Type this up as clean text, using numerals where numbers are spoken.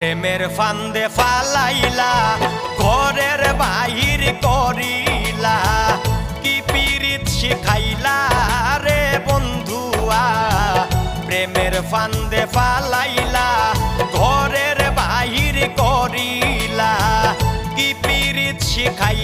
প্রেমের ফান্দে ফালাইলা ঘরের বাহির করিলা কি পীড়িত শিখাইলা রে বন্ধুয়া। প্রেমের ফান্দে ফালাইলা ঘরের বাহির করিলা কি পীড়িত শিখাইলা